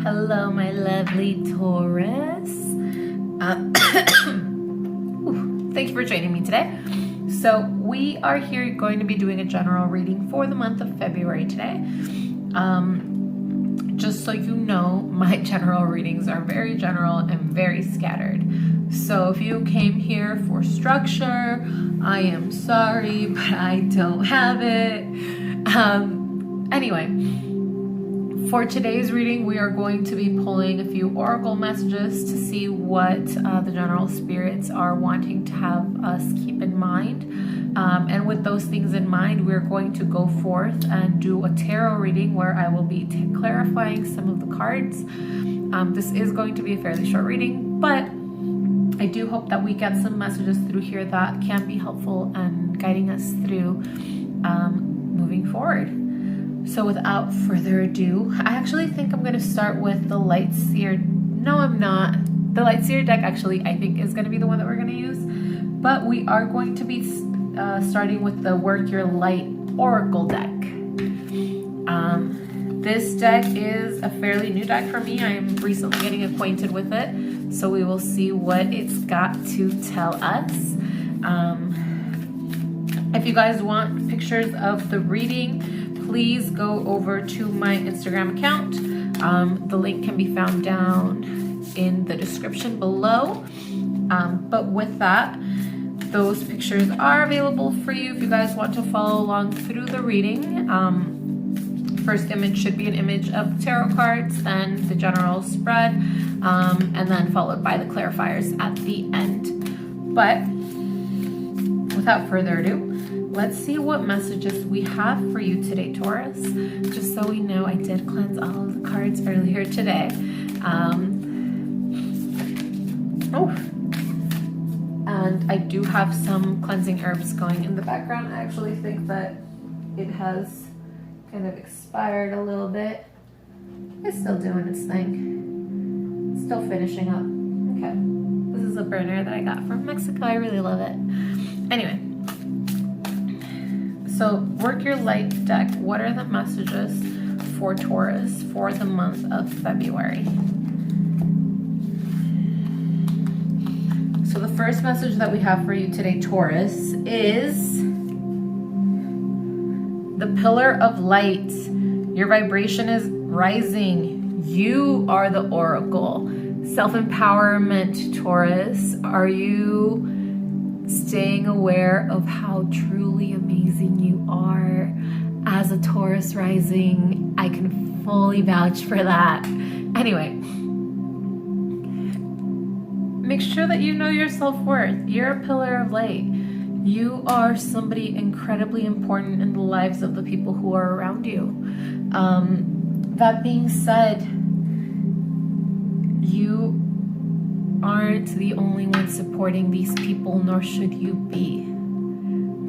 Hello, my lovely Taurus. Thank you for joining me today. So we are here going to be doing a general reading for the month of February today. Just so you know, my general readings are very general and very scattered. So if you came here for structure, I am sorry, but I don't have it. Anyway, for today's reading, we are going to be pulling a few oracle messages to see what the general spirits are wanting to have us keep in mind. And with those things in mind, we're going to go forth and do a tarot reading where I will be clarifying some of the cards. This is going to be a fairly short reading, but I do hope that we get some messages through here that can be helpful and guiding us through moving forward. So without further ado, I actually think I'm going to start with the Light Seer. No, I'm not. The Light Seer deck actually I think is going to be the one that we're going to use. But we are going to be starting with the Work Your Light Oracle deck. This deck is a fairly new deck for me. I am recently getting acquainted with it. So we will see what it's got to tell us. If you guys want pictures of the reading, please go over to my Instagram account. The link can be found down in the description below. But with that, those pictures are available for you if you guys want to follow along through the reading. First image should be an image of tarot cards, then the general spread, and then followed by the clarifiers at the end. But without further ado, let's see what messages we have for you today, Taurus. Just so we know, I did cleanse all of the cards earlier today. And I do have some cleansing herbs going in the background. I actually think that it has kind of expired a little bit. It's still doing its thing. It's still finishing up. Okay. This is a burner that I got from Mexico. I really love it. Anyway. So, Work Your Light deck. What are the messages for Taurus for the month of February? So, the first message that we have for you today, Taurus, is the Pillar of Light. Your vibration is rising. You are the oracle. Self-empowerment, Taurus. Are you staying aware of how truly amazing you are as a Taurus rising? I can fully vouch for that. Anyway, make sure that you know your self-worth. You're a pillar of light. You are somebody incredibly important in the lives of the people who are around you. That being said, you aren't the only one supporting these people, nor should you be.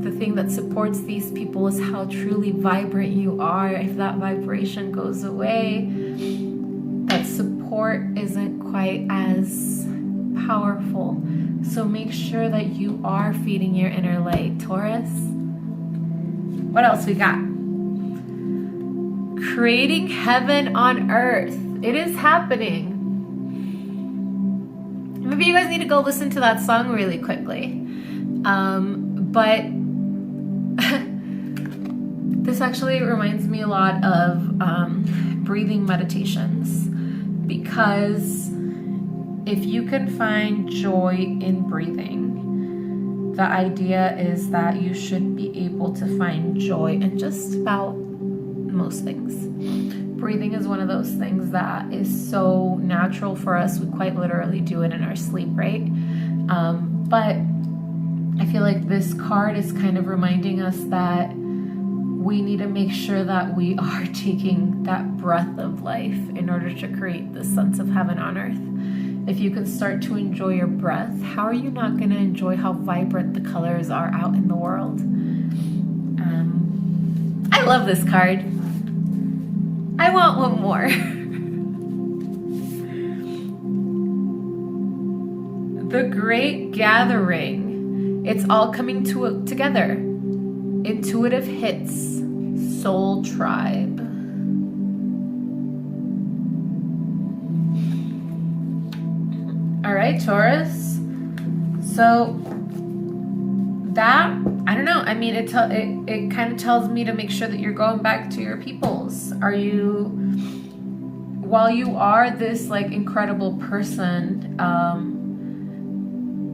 The thing that supports these people is how truly vibrant you are. If that vibration goes away, that support isn't quite as powerful. So make sure that you are feeding your inner light, Taurus. What else we got? Creating heaven on earth. It is happening. Maybe you guys need to go listen to that song really quickly. But this actually reminds me a lot of breathing meditations, because if you can find joy in breathing, the idea is that you should be able to find joy in just about most things. Breathing is one of those things that is so natural for us. We quite literally do it in our sleep, right? But I feel like this card is kind of reminding us that we need to make sure that we are taking that breath of life in order to create this sense of heaven on earth. If you can start to enjoy your breath, how are you not going to enjoy how vibrant the colors are out in the world? I love this card. I want one more. The Great Gathering. It's all coming together. Intuitive Hits. Soul Tribe. All right, Taurus. So that, I don't know. I mean, it kind of tells me to make sure that you're going back to your peoples. Are you, while you are this like incredible person,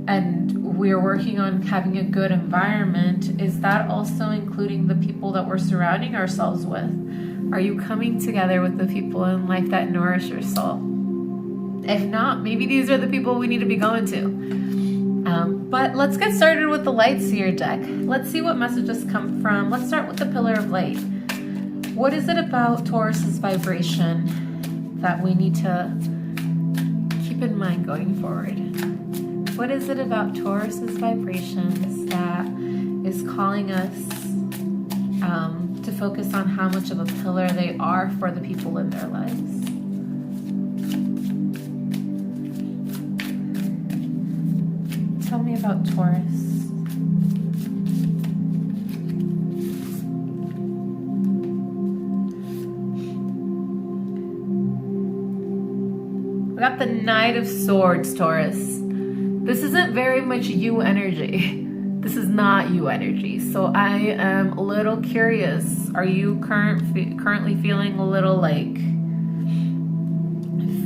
and we're working on having a good environment, is that also including the people that we're surrounding ourselves with? Are you coming together with the people in life that nourish your soul? If not, maybe these are the people we need to be going to. But let's get started with the light seer deck. Let's see what messages come from. Let's start with the pillar of light. What is it about Taurus's vibration that we need to keep in mind going forward? What is it about Taurus's vibrations that is calling us to focus on how much of a pillar they are for the people in their lives? Tell me about Taurus. We got the Knight of Swords, Taurus. This isn't very much you energy. This is not you energy. So I am a little curious. Are you currently feeling a little like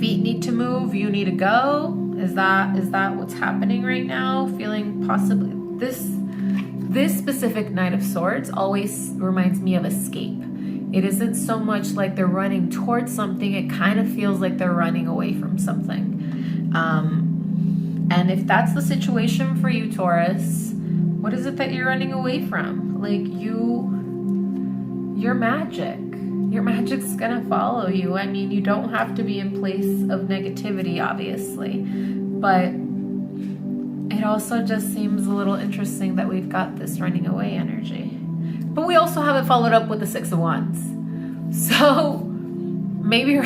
feet need to move, you need to go? Is that what's happening right now? Feeling possibly this specific Knight of Swords always reminds me of escape. It isn't so much like they're running towards something. It kind of feels like they're running away from something. And if that's the situation for you, Taurus, what is it that you're running away from? Like your magic. Your magic's gonna follow you. I mean, you don't have to be in place of negativity, obviously, but it also just seems a little interesting that we've got this running away energy. But we also have it followed up with the Six of Wands. So maybe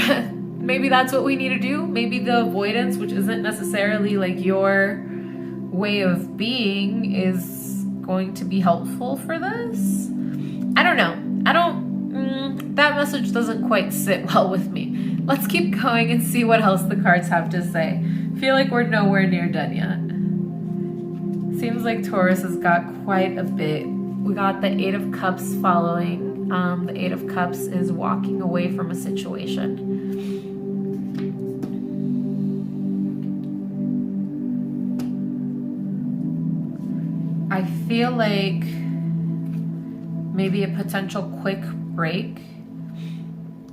that's what we need to do. Maybe the avoidance, which isn't necessarily like your way of being, is going to be helpful for this. I don't know. That message doesn't quite sit well with me. Let's keep going and see what else the cards have to say. I feel like we're nowhere near done yet. Seems like Taurus has got quite a bit. We got the Eight of Cups following. The Eight of Cups is walking away from a situation. I feel like maybe a potential quick break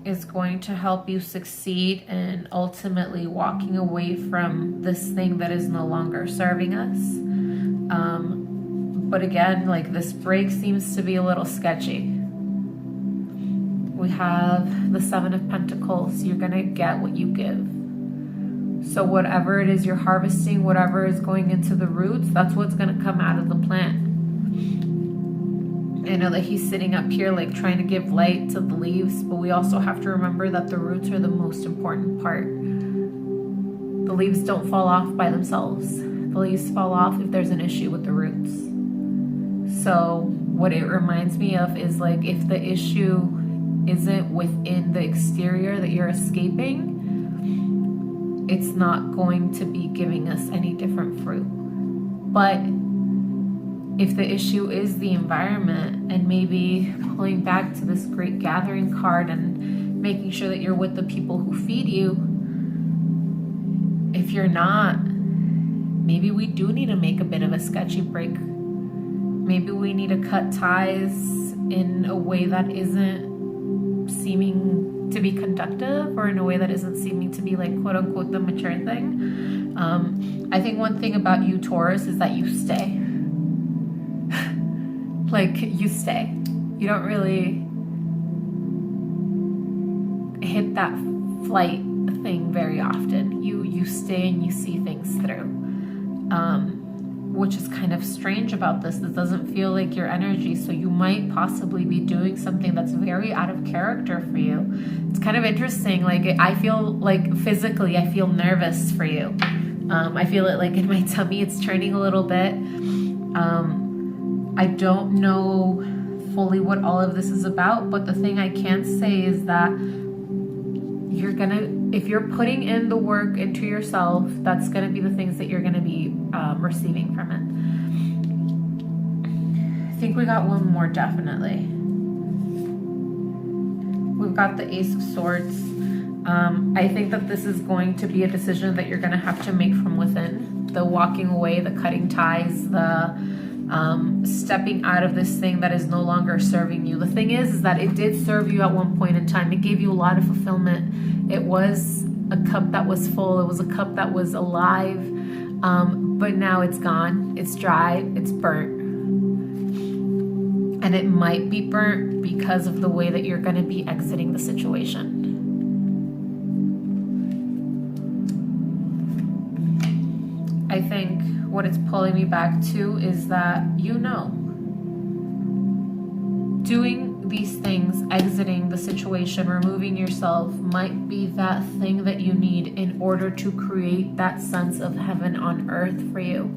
is going to help you succeed in ultimately walking away from this thing that is no longer serving us. But again, like this break seems to be a little sketchy. We have the Seven of Pentacles. You're gonna get what you give. So whatever it is you're harvesting, whatever is going into the roots, that's what's gonna come out of the plant. I know that he's sitting up here like trying to give light to the leaves, but we also have to remember that the roots are the most important part. The leaves don't fall off by themselves. The leaves fall off if there's an issue with the roots. So what it reminds me of is like if the issue isn't within the exterior that you're escaping, it's not going to be giving us any different fruit. But if the issue is the environment, and maybe pulling back to this Great Gathering card and making sure that you're with the people who feed you, if you're not, maybe we do need to make a bit of a sketchy break. Maybe we need to cut ties in a way that isn't seeming to be conductive, or in a way that isn't seeming to be like quote unquote the mature thing. I think one thing about you, Taurus, is that you stay. Like you stay. You don't really hit that flight thing very often. You stay and you see things through. Which is kind of strange about this. This doesn't feel like your energy, so you might possibly be doing something that's very out of character for you. It's kind of interesting. Like I feel like physically, I feel nervous for you. I feel it like in my tummy, it's turning a little bit. I don't know fully what all of this is about, but the thing I can say is that you're gonna if you're putting in the work into yourself, that's going to be the things that you're going to be receiving from it. I think we got one more, definitely. We've got the Ace of Swords. I think that this is going to be a decision that you're going to have to make from within. The walking away, the cutting ties, the stepping out of this thing that is no longer serving you. The thing is that it did serve you at one point in time. It gave you a lot of fulfillment. It was a cup that was full. It was a cup that was alive. But now it's gone. It's dry. It's burnt. And it might be burnt because of the way that you're going to be exiting the situation. I think what it's pulling me back to is that, you know, doing these things, exiting the situation, removing yourself might be that thing that you need in order to create that sense of heaven on earth for you.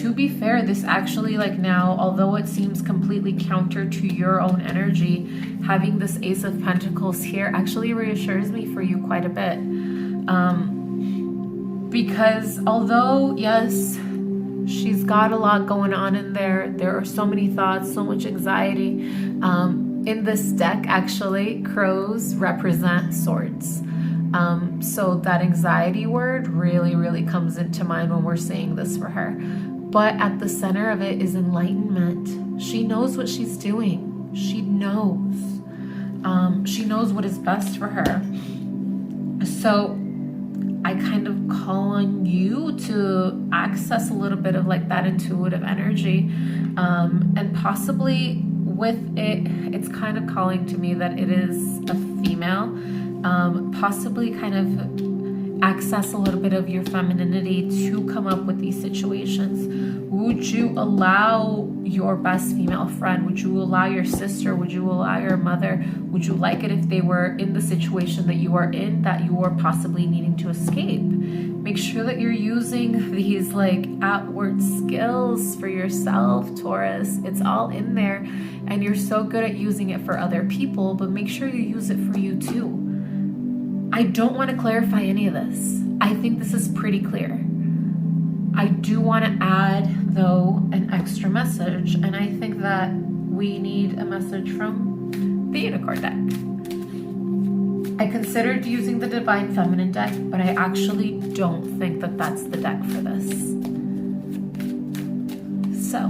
To be fair, this actually, like now, although it seems completely counter to your own energy, having this Ace of Pentacles here actually reassures me for you quite a bit. Because although, yes, she's got a lot going on in there, there are so many thoughts, so much anxiety. In this deck, actually, crows represent swords. So that anxiety word really, really comes into mind when we're saying this for her. But at the center of it is enlightenment. She knows what she's doing. She knows. She knows what is best for her. So I kind of call on you to access a little bit of like that intuitive energy. And possibly with it, it's kind of calling to me that it is a female. Possibly kind of access a little bit of your femininity to come up with these situations. Would you allow your best female friend? Would you allow your sister? Would you allow your mother? Would you like it if they were in the situation that you are in, that you are possibly needing to escape? Make sure that you're using these like outward skills for yourself, Taurus. It's all in there, and you're so good at using it for other people, but make sure you use it for you too. I don't want to clarify any of this. I think this is pretty clear. I do want to add, though, an extra message, and I think that we need a message from the Unicorn deck. I considered using the Divine Feminine deck, but I actually don't think that that's the deck for this. So,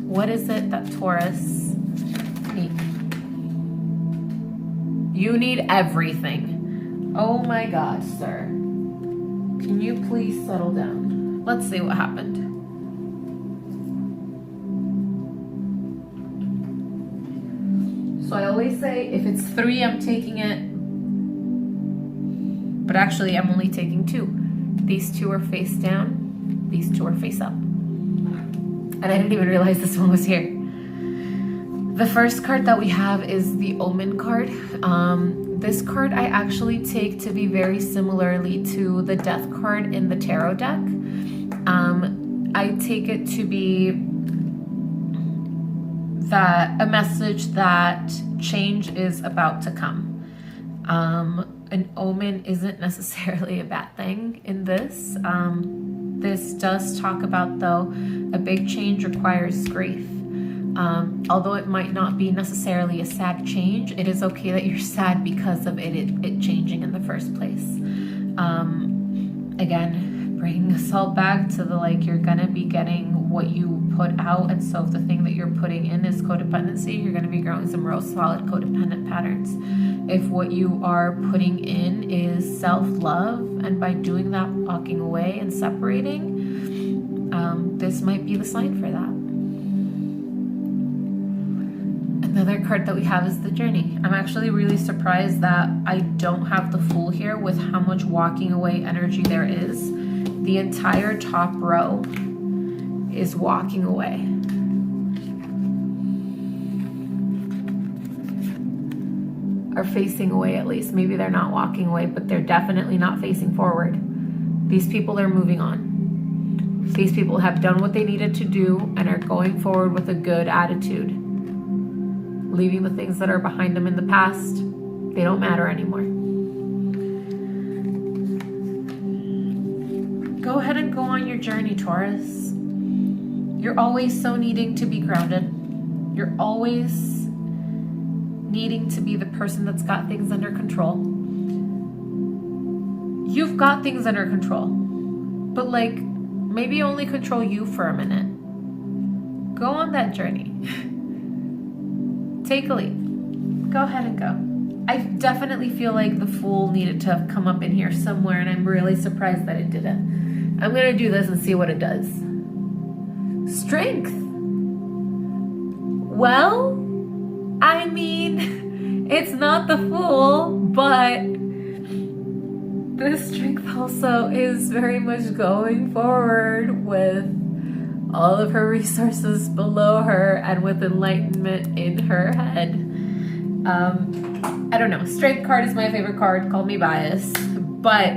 what is it that Taurus needs? You need everything. Oh my God, sir. Can you please settle down? Let's see what happened. So I always say if it's 3, I'm taking it. But actually, I'm only taking 2. These 2 are face down. These 2 are face up. And I didn't even realize this one was here. The first card that we have is the Omen card. This card I actually take to be very similarly to the Death card in the Tarot deck. I take it to be that a message that change is about to come. An omen isn't necessarily a bad thing in this. This does talk about, though, a big change requires grief. Although it might not be necessarily a sad change, it is okay that you're sad because of it changing in the first place. Again, bringing us all back to the like, you're gonna be getting what you put out, and so if the thing that you're putting in is codependency, you're gonna be growing some real solid codependent patterns. If what you are putting in is self-love, and by doing that, walking away and separating, this might be the sign for that. Another card that we have is the Journey. I'm actually really surprised that I don't have the Fool here with how much walking away energy there is. The entire top row is walking away. Or facing away at least. Maybe they're not walking away, but they're definitely not facing forward. These people are moving on. These people have done what they needed to do and are going forward with a good attitude. Leaving the things that are behind them in the past, they don't matter anymore. go ahead and go on your journey, Taurus. You're always so needing to be grounded. You're always needing to be the person that's got things under control. You've got things under control, but like maybe only control you for a minute. Go on that journey. Take a leap. Go ahead and go. I definitely feel like the Fool needed to have come up in here somewhere, and I'm really surprised that it didn't. I'm going to do this and see what it does. Strength. Well, I mean, it's not the Fool, but this strength also is very much going forward with all of her resources below her and with enlightenment in her head. I don't know. Strength card is my favorite card. Call me biased. But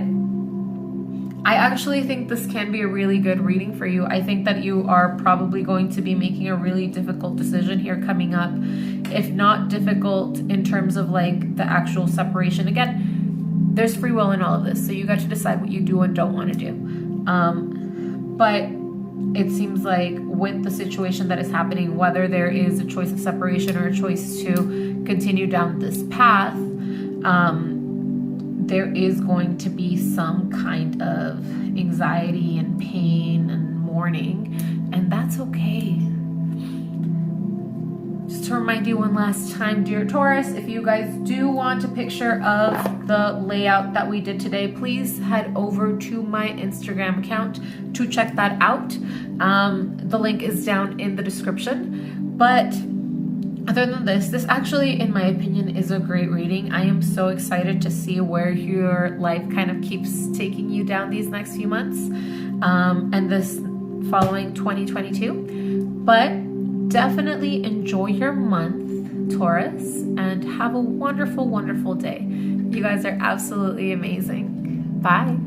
I actually think this can be a really good reading for you. I think that you are probably going to be making a really difficult decision here coming up. If not difficult in terms of like the actual separation. Again, there's free will in all of this. So you got to decide what you do and don't want to do. But it seems like with the situation that is happening, whether there is a choice of separation or a choice to continue down this path, there is going to be some kind of anxiety and pain and mourning, and that's okay. Just to remind you one last time, dear Taurus, if you guys do want a picture of the layout that we did today, please head over to my Instagram account to check that out. The link is down in the description. But other than this actually, in my opinion, is a great reading. I am so excited to see where your life kind of keeps taking you down these next few months, and this following 2022. But definitely enjoy your month, Taurus, and have a wonderful, wonderful day. You guys are absolutely amazing. Bye.